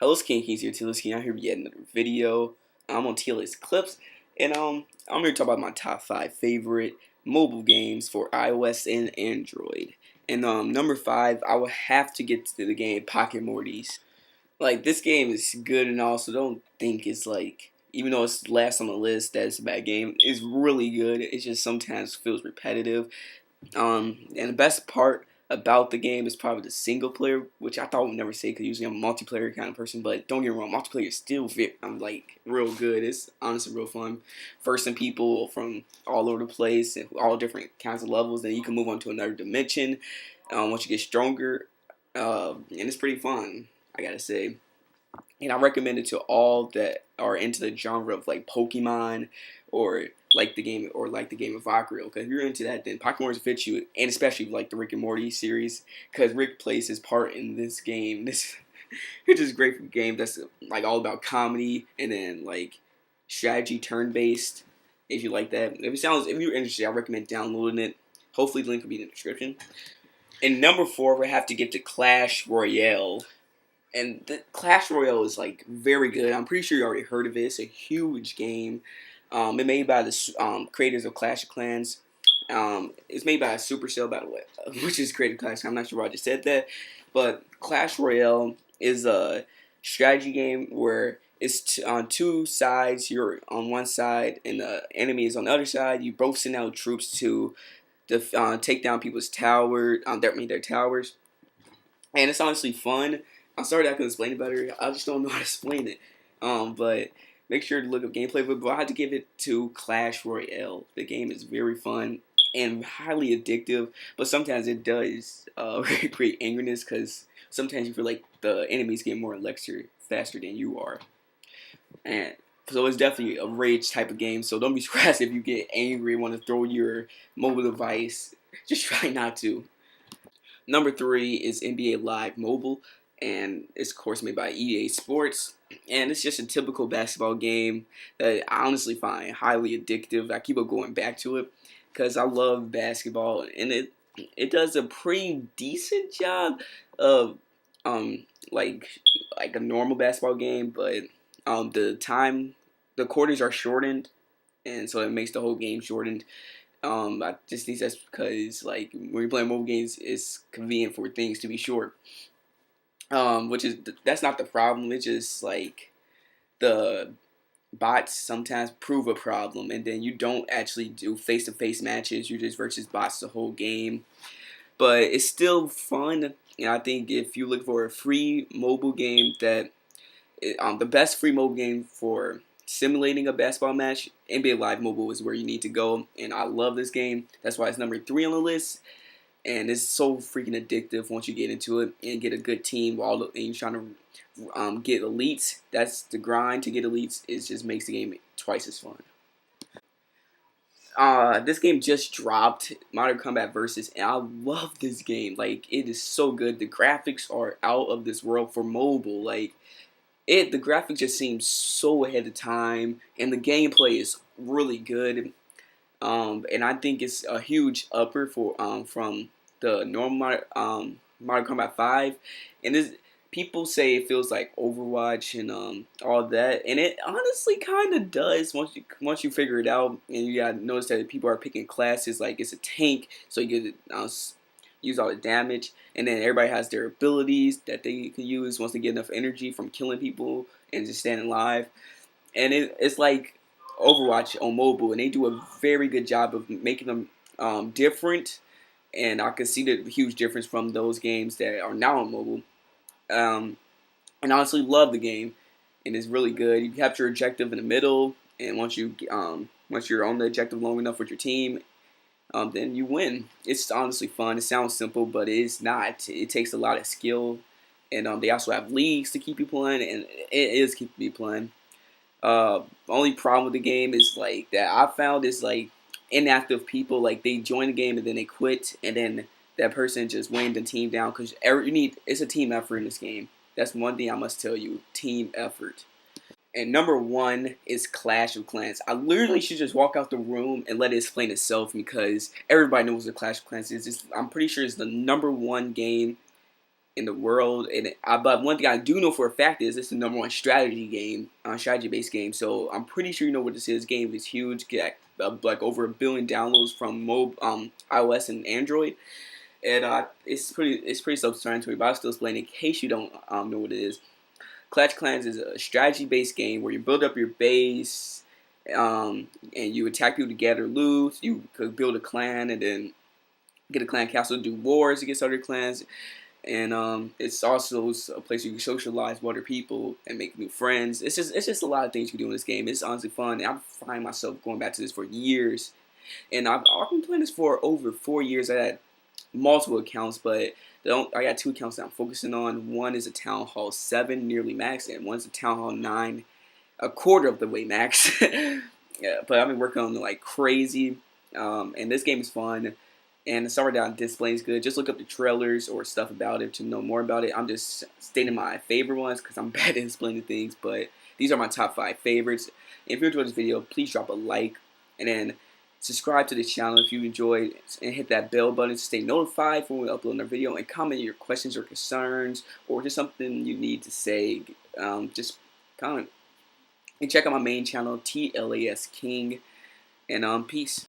Hello, Kings here. TLAS King. I'm here with yet another video. I'm on TLAS Clips, and I'm here to talk about my top 5 favorite mobile games for iOS and Android. And number 5, I would have to get to the game Pocket Morty's. Like, this game is good, and also don't think it's like, even though it's last on the list, that it's a bad game. It's really good. It just sometimes feels repetitive. And the best part about the game is probably the single player, which I thought I would never say because usually I'm a multiplayer kind of person. But don't get me wrong, multiplayer is still I'm like real good. It's honestly real fun. First in people from all over the place and all different kinds of levels. Then you can move on to another dimension once you get stronger, and it's pretty fun. I gotta say. And I recommend it to all that are into the genre of like Pokemon or like the game of Rockreal. Because if you're into that, then Pokemon fits you, and especially like the Rick and Morty series, because Rick plays his part in this game. This it's just great for a game that's like all about comedy and then like strategy turn based. If you like that, if you're interested, I recommend downloading it. Hopefully, the link will be in the description. And number 4, we have to get to Clash Royale. And the Clash Royale is like very good. I'm pretty sure you already heard of it. It's a huge game. It's made by the creators of Clash of Clans. It's made by Supercell, by the way, which is created Clash. I'm not sure why I just said that, but Clash Royale is a strategy game where it's on two sides. You're on one side, and the enemy is on the other side. You both send out troops to take down people's tower. Their towers, and it's honestly fun. I'm sorry that I couldn't explain it better. I just don't know how to explain it. But make sure to look up gameplay. But I had to give it to Clash Royale. The game is very fun and highly addictive. But sometimes it does create angerness because sometimes you feel like the enemies get more elixir faster than you are. And so it's definitely a rage type of game. So don't be surprised if you get angry and want to throw your mobile device. Just try not to. Number 3 is NBA Live Mobile, and it's of course made by EA Sports, and it's just a typical basketball game that I honestly find highly addictive. I keep on going back to it because I love basketball, and it does a pretty decent job of um like like a normal basketball game, but the quarters are shortened, and so it makes the whole game shortened. I just think that's because like when you're playing mobile games, it's convenient for things to be short. Which is that's not the problem. It's just like the bots sometimes prove a problem, and then you don't actually do face-to-face matches. You just versus bots the whole game, but it's still fun. And I think if you look for a free mobile game the best free mobile game for simulating a basketball match, NBA Live Mobile is where you need to go. And I love this game. That's why it's number 3 on the list. And it's so freaking addictive once you get into it and get a good team and you're trying to get elites. That's the grind to get elites. It just makes the game twice as fun. This game just dropped, Modern Combat Versus, and I love this game. Like, it is so good. The graphics are out of this world for mobile. Like, the graphics just seems so ahead of time, and the gameplay is really good. And I think it's a huge upper from the normal Modern Combat 5, and this people say it feels like Overwatch and all that, and it honestly kind of does once you figure it out, and you gotta notice that people are picking classes like it's a tank, so you get use all the damage, and then everybody has their abilities that they can use once they get enough energy from killing people and just standing alive, and it's like Overwatch on mobile, and they do a very good job of making them different, and I can see the huge difference from those games that are now on mobile. Um, and I honestly love the game, and it's really good. You capture your objective in the middle, and once you're on the objective long enough with your team, then you win. It's honestly fun. It sounds simple, but it is not. It takes a lot of skill, and they also have leagues to keep you playing, and it is keeping me playing. Only problem with the game is like that I found is like inactive people. Like they join the game and then they quit, and then that person just weighing the team down because it's a team effort in this game. That's one thing I must tell you: team effort. And number 1 is Clash of Clans. I literally should just walk out the room and let it explain itself because everybody knows what Clash of Clans is. I'm pretty sure it's the number 1 game in the world. But one thing I do know for a fact is this is the #1 strategy game, strategy-based game. So I'm pretty sure you know what this is. Game is huge. Get like over 1 billion downloads from iOS and Android, and it's pretty self-explanatory. But I'll still explain in case you don't know what it is. Clash Clans is a strategy-based game where you build up your base, and you attack people to gather loot. You could build a clan and then get a clan castle, do wars against other clans, and it's also a place where you can socialize with other people and make new friends. It's just a lot of things you can do in this game. It's honestly fun. And I find myself going back to this for years, and I've been playing this for over 4 years. I had multiple accounts, but I got 2 accounts that I'm focusing on. One is a Town Hall 7, nearly max, and one's a Town Hall 9, a quarter of the way max. Yeah, but I've been working on it like crazy, and this game is fun. And the summer down display is good. Just look up the trailers or stuff about it to know more about it. I'm just stating my favorite ones because I'm bad at explaining things, but these are my top 5 favorites. If you enjoyed this video, please drop a like, and then subscribe to the channel if you enjoyed, and hit that bell button to stay notified when we upload another video, and comment your questions or concerns or just something you need to say. Just comment. And check out my main channel, TLAS King, and peace.